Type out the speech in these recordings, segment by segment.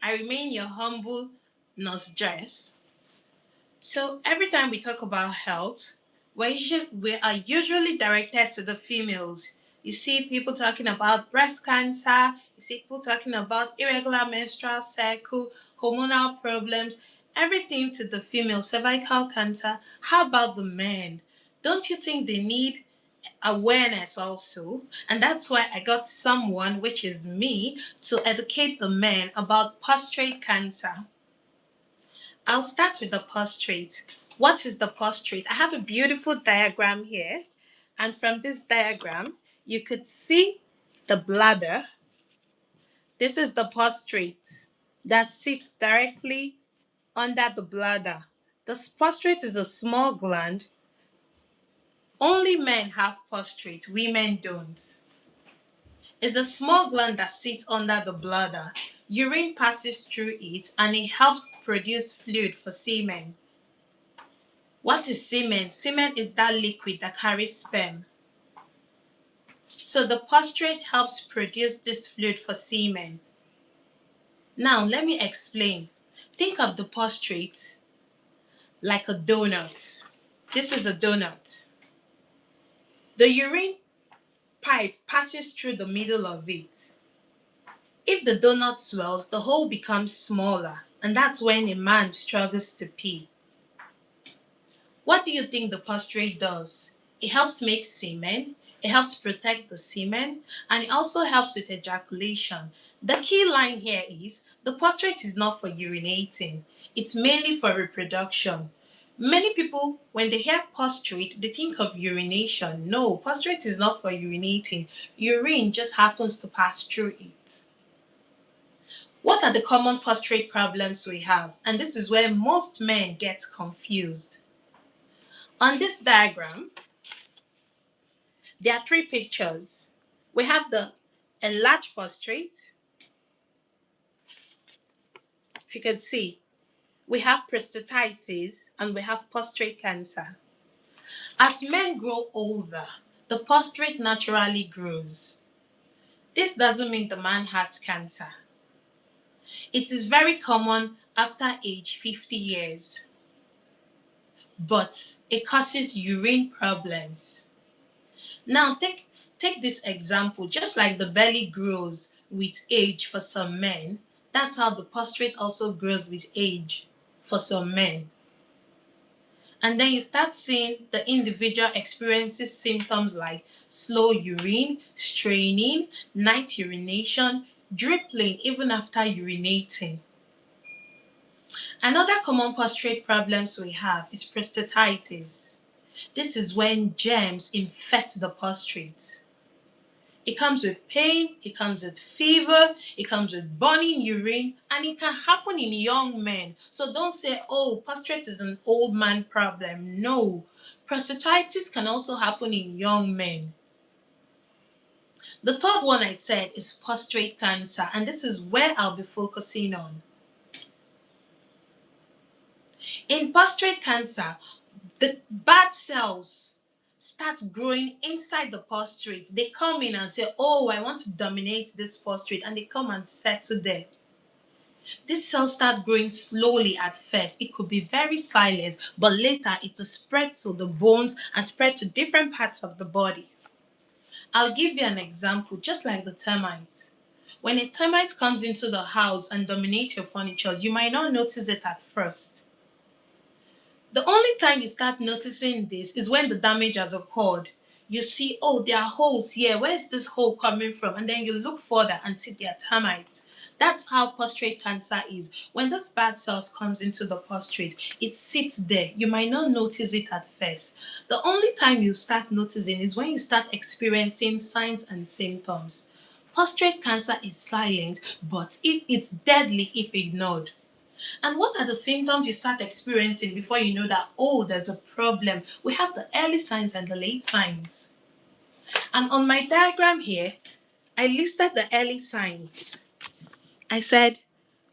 I remain your humble nurse Jess. So every time we talk about health, we are usually directed to the females. You see people talking about breast cancer, you see people talking about irregular menstrual cycle, hormonal problems, everything to the female, cervical cancer. How about the men? Don't you think they need awareness also? And that's why I got someone, which is me, to educate the men about prostate cancer. I'll start with the prostate. What is the prostate? I have a beautiful diagram here. And from this diagram, you could see the bladder. This is the prostate that sits directly under the bladder. The prostate is a small gland. Only men have prostate, women don't. It's a small gland that sits under the bladder. Urine passes through it and it helps produce fluid for semen. What is semen? Semen is that liquid that carries sperm. So the prostate helps produce this fluid for semen. Now let me explain. Think of the prostate like a donut. This is a donut. The urine pipe passes through the middle of it. If the donut swells, the hole becomes smaller, and that's when a man struggles to pee. What do you think the prostate does? It helps make semen, it helps protect the semen, and it also helps with ejaculation. The key line here is the prostate is not for urinating, it's mainly for reproduction. Many people, when they hear prostate, they think of urination. No, prostate is not for urinating. Urine just happens to pass through it. What are the common prostate problems we have? And this is where most men get confused. On this diagram, there are three pictures. We have the enlarged prostate. If you can see, we have prostatitis and we have prostate cancer. As men grow older, the prostate naturally grows. This doesn't mean the man has cancer. It is very common after age 50 years, but it causes urine problems. Now take this example. Just like the belly grows with age for some men, that's how the prostate also grows with age for some men. And then you start seeing the individual experiences symptoms like slow urine, straining, night urination, dripping even after urinating. Another common prostate problems we have is prostatitis. This is when germs infect the prostate. It comes with pain, it comes with fever, it comes with burning urine, and it can happen in young men. So don't say, oh, prostate is an old man problem. No, prostatitis can also happen in young men. The third one I said is prostate cancer, and this is where I'll be focusing on. In prostate cancer, the bad cells start growing inside the prostate. They come in and say, oh, I want to dominate this prostate, and they come and settle there. These cells start growing slowly at first. It could be very silent, but later it will spread to the bones and spread to different parts of the body. I'll give you an example, just like the termite. When a termite comes into the house and dominates your furniture, you might not notice it at first. The only time you start noticing this is when the damage has occurred. You see, oh, there are holes here. Where is this hole coming from? And then you look further and see there are termites. That's how prostate cancer is. When this bad cells comes into the prostate, it sits there. You might not notice it at first. The only time you start noticing is when you start experiencing signs and symptoms. Prostate cancer is silent, but it's deadly if ignored. And what are the symptoms you start experiencing before you know that, oh, there's a problem? We have the early signs and the late signs. And on my diagram here, I listed the early signs. I said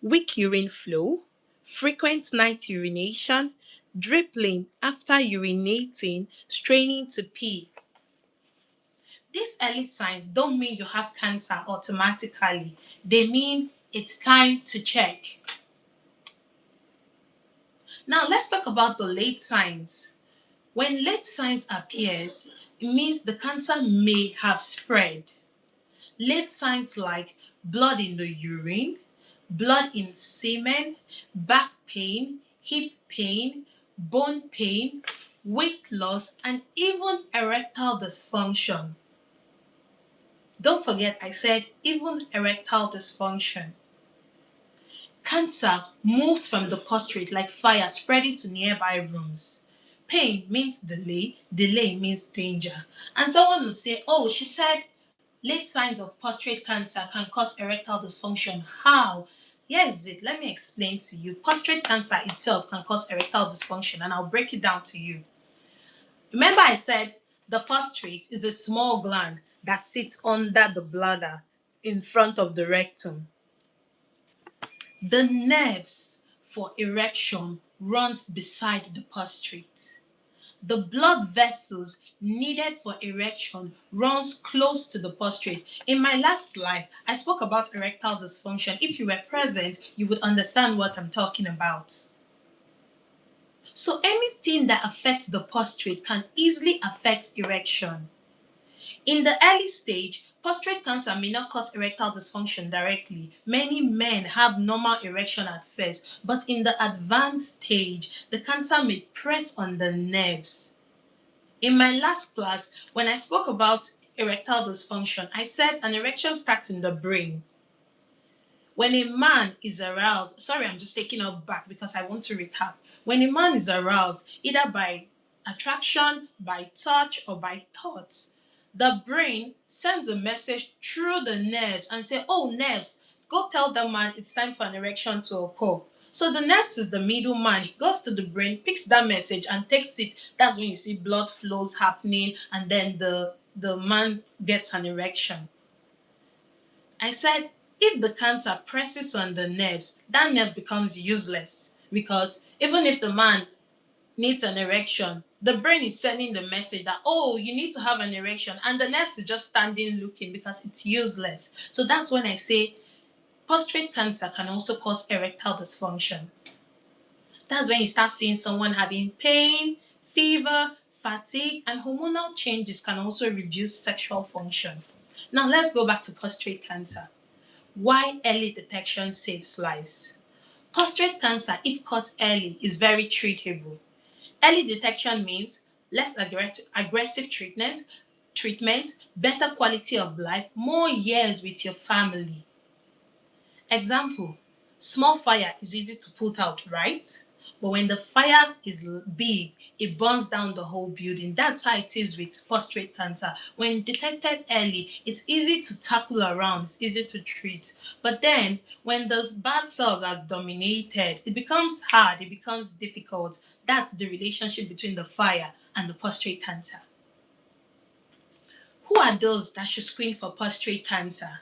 weak urine flow, frequent night urination, dripping after urinating, straining to pee. These early signs don't mean you have cancer automatically. They mean It's time to check. Now let's talk about the late signs. When late signs appears, it means the cancer may have spread. Late signs like blood in the urine, blood in semen, back pain, hip pain, bone pain, weight loss, and even erectile dysfunction. Don't forget, I said even erectile dysfunction. Cancer moves from the prostate like fire spreading to nearby rooms. Pain means delay, delay means danger. And someone will say, oh, she said late signs of prostate cancer can cause erectile dysfunction. How? Here's it. Let me explain to you. Prostate cancer itself can cause erectile dysfunction, and I'll break it down to you. Remember, I said the prostate is a small gland that sits under the bladder in front of the rectum. The nerves for erection runs beside the prostate. The blood vessels needed for erection runs close to the prostate. In my last life, I spoke about erectile dysfunction. If you were present, you would understand what I'm talking about. So anything that affects the prostate can easily affect erection. In the early stage, prostate cancer may not cause erectile dysfunction directly. Many men have normal erection at first, but in the advanced stage, the cancer may press on the nerves. In my last class, when I spoke about erectile dysfunction, I said an erection starts in the brain. When a man is aroused, sorry, I'm just taking up back because I want to recap. When a man is aroused, either by attraction, by touch, or by thoughts, the brain sends a message through the nerves and say, oh, nerves, go tell the man it's time for an erection to occur. So the nerves is the middleman. He goes to the brain, picks that message and takes it. That's when you see blood flows happening and then the man gets an erection. I said, if the cancer presses on the nerves, that nerve becomes useless because even if the man needs an erection, the brain is sending the message that, oh, you need to have an erection, and the nerves is just standing looking because it's useless. So that's when I say prostate cancer can also cause erectile dysfunction. That's when you start seeing someone having pain, fever, fatigue, and hormonal changes can also reduce sexual function. Now let's go back to prostate cancer. Why early detection saves lives? Prostate cancer, if caught early, is very treatable. Early detection means less aggressive treatment, better quality of life, more years with your family. Example, small fire is easy to put out, right? But when the fire is big, it burns down the whole building. That's how it is with prostate cancer. When detected early, it's easy to tackle around, it's easy to treat. But then, when those bad cells are dominated, it becomes hard, it becomes difficult. That's the relationship between the fire and the prostate cancer. Who are those that should screen for prostate cancer?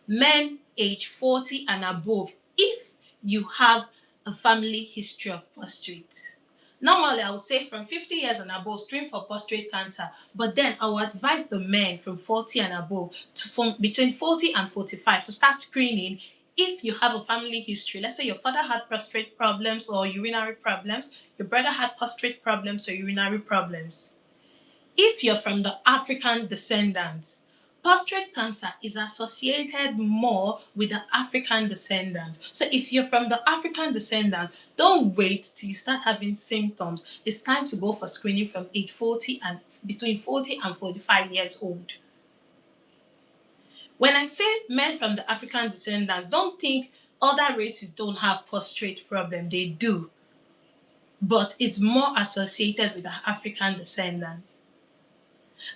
Men age 40 and above if you have a family history of prostate. Normally, I would say from 50 years and above, screen for prostate cancer. But then I would advise the men from 40 and above from between 40 and 45 to start screening if you have a family history. Let's say your father had prostate problems or urinary problems, your brother had prostate problems or urinary problems. If you're from the African descendants, prostate cancer is associated more with the African descendants. So if you're from the African descendants, don't wait till you start having symptoms. It's time to go for screening from age 40 and between 40 and 45 years old. When I say men from the African descendants, don't think other races don't have prostate problem. They do. But it's more associated with the African descendants.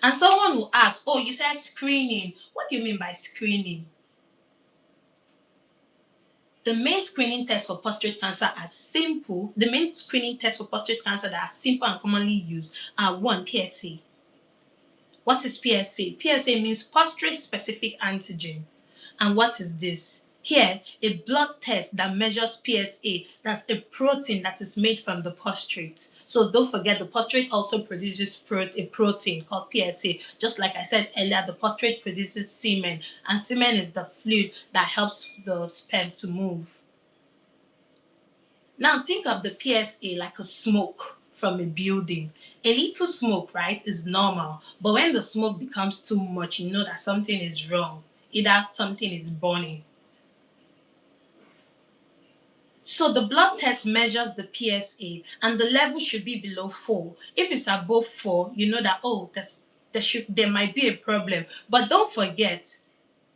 And someone will ask, oh, you said screening. What do you mean by screening? The main screening tests for prostate cancer are simple. The main screening tests for prostate cancer that are simple and commonly used are one, PSA. What is PSA? PSA means prostate specific antigen. And what is this? Here, a blood test that measures PSA, that's a protein that is made from the prostate. So don't forget, the prostate also produces a protein called PSA. Just like I said earlier, the prostate produces semen, and semen is the fluid that helps the sperm to move. Now think of the PSA like a smoke from a building. A little smoke, right, is normal. But when the smoke becomes too much, you know that something is wrong. Either something is burning. So the blood test measures the PSA and the level should be below 4. If it's above 4, you know that, oh, there might be a problem. But don't forget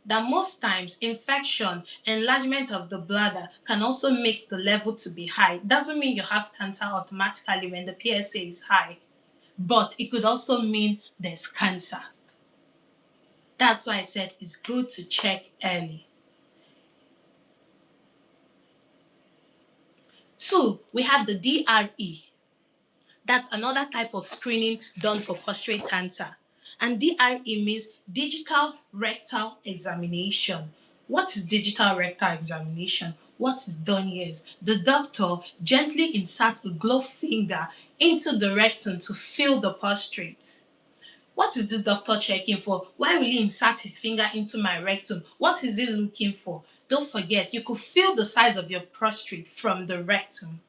that most times infection, enlargement of the bladder can also make the level to be high. Doesn't mean you have cancer automatically when the PSA is high, but it could also mean there's cancer. That's why I said it's good to check early. 2, we have the DRE. That's another type of screening done for prostate cancer. And DRE means digital rectal examination. What is digital rectal examination? What is done here is the doctor gently inserts a gloved finger into the rectum to feel the prostate. What is the doctor checking for? Why will he insert his finger into my rectum? What is he looking for? Don't forget, you could feel the size of your prostate from the rectum.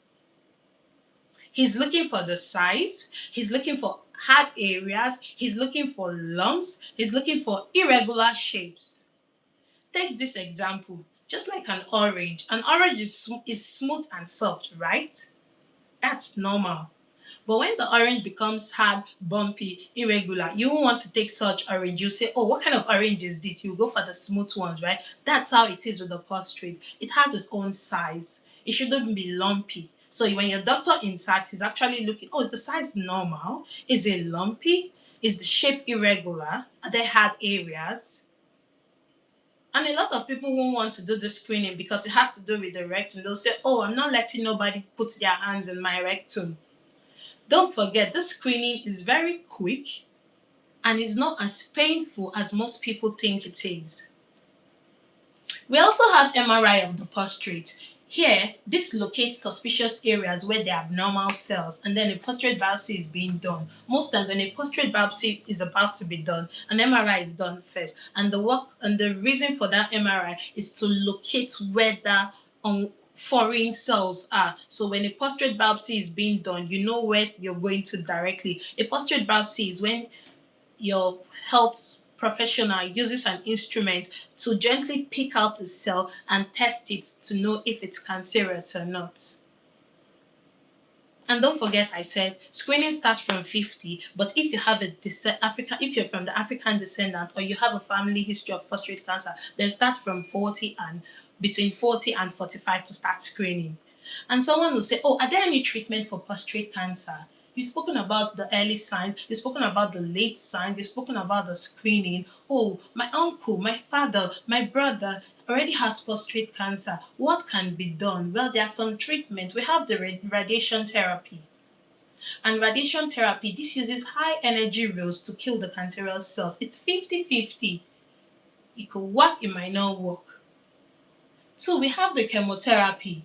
He's looking for the size, he's looking for hard areas, he's looking for lumps, he's looking for irregular shapes. Take this example, just like an orange. An orange is smooth and soft, right? That's normal. But when the orange becomes hard, bumpy, irregular, you won't want to take such orange. You say, oh, what kind of orange is this? You go for the smooth ones, right? That's how it is with the prostate. It has its own size. It shouldn't be lumpy. So when your doctor inserts, he's actually looking, oh, is the size normal? Is it lumpy? Is the shape irregular? Are there hard areas? And a lot of people won't want to do the screening because it has to do with the rectum. They'll say, oh, I'm not letting nobody put their hands in my rectum. Don't forget, this screening is very quick and is not as painful as most people think it is. We also have MRI of the prostate. Here, this locates suspicious areas where there are abnormal cells, and then a prostate biopsy is being done. Most times, when a prostate biopsy is about to be done, an MRI is done first, and the reason for that MRI is to locate whether foreign cells are. So when a prostate biopsy is being done, you know where you're going to directly. A prostate biopsy is when your health professional uses an instrument to gently pick out the cell and test it to know if it's cancerous or not. And don't forget, I said screening starts from 50, but if you have if you're from the African descendant or you have a family history of prostate cancer, then start from 40 and between 40 and 45 to start screening. And someone will say, oh, are there any treatment for prostate cancer? You've spoken about the early signs, you've spoken about the late signs, you've spoken about the screening. Oh, my uncle, my father, my brother already has prostate cancer. What can be done? Well, there are some treatments. We have the radiation therapy. And radiation therapy, this uses high energy rays to kill the cancerous cells. It's 50-50. It could work, it might not work. So we have the chemotherapy.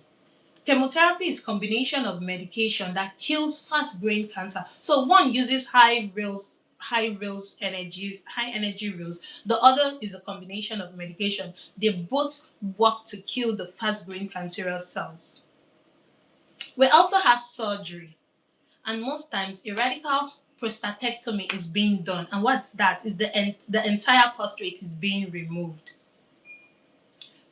Chemotherapy is a combination of medication that kills fast-growing cancer. So one uses high energy rays. The other is a combination of medication. They both work to kill the fast-growing cancerous cells. We also have surgery, and most times a radical prostatectomy is being done. And what's that? Is the entire prostate is being removed.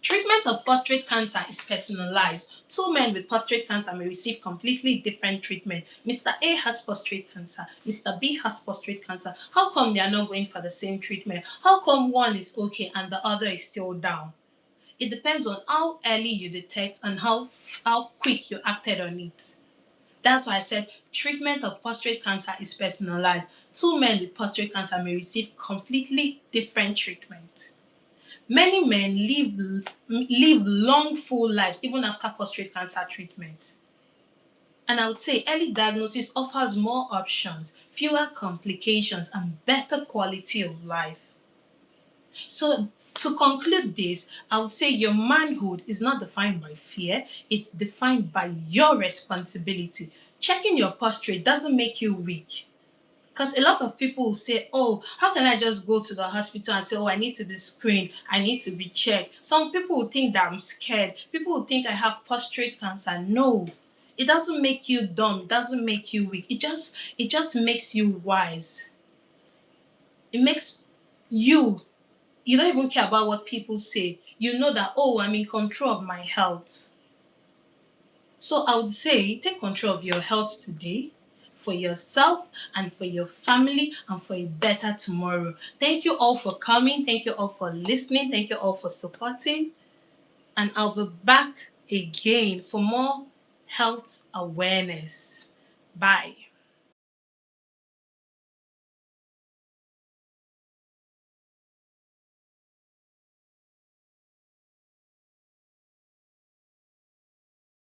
Treatment of prostate cancer is personalized. Two men with prostate cancer may receive completely different treatment. Mr. A has prostate cancer. Mr. B has prostate cancer. How come they are not going for the same treatment? How come one is okay and the other is still down? It depends on how early you detect and how quick you acted on it. That's why I said treatment of prostate cancer is personalized. Two men with prostate cancer may receive completely different treatment. Many men live long, full lives even after prostate cancer treatment. And I would say early diagnosis offers more options, fewer complications, and better quality of life. So To conclude this, I would say your manhood is not defined by fear, it's defined by your responsibility. Checking your posture doesn't make you weak. Because a lot of people will say, oh, how can I just go to the hospital and say, oh, I need to be screened, I need to be checked? Some people will think that I'm scared. People will think I have prostate cancer. No, it doesn't make you dumb, it doesn't make you weak. It just makes you wise. It makes you you don't even care about what people say. You know that, oh, I'm in control of my health. So I would say take control of your health today for yourself and for your family and for a better tomorrow. Thank you all for coming. Thank you all for listening. Thank you all for supporting. And I'll be back again for more health awareness. Bye.